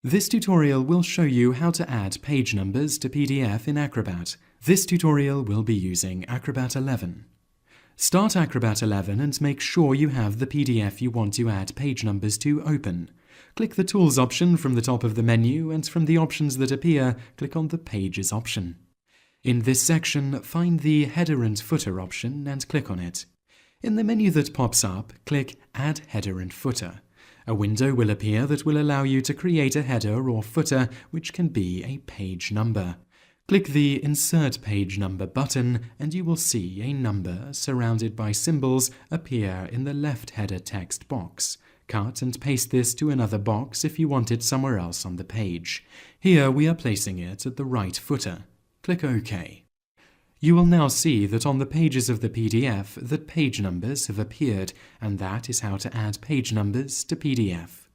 This tutorial will show you how to add page numbers to PDF in Acrobat. This tutorial will be using Acrobat 11. Start Acrobat 11 and make sure you have the PDF you want to add page numbers to open. Click the Tools option from the top of the menu, and from the options that appear, click on the Pages option. In this section, find the Header and Footer option and click on it. In the menu that pops up, click Add Header and Footer. A window will appear that will allow you to create a header or footer which can be a page number. Click the Insert Page Number button and you will see a number surrounded by symbols appear in the left header text box. Cut and paste this to another box if you want it somewhere else on the page. Here we are placing it at the right footer. Click OK. You will now see that on the pages of the PDF that page numbers have appeared, and that is how to add page numbers to PDF.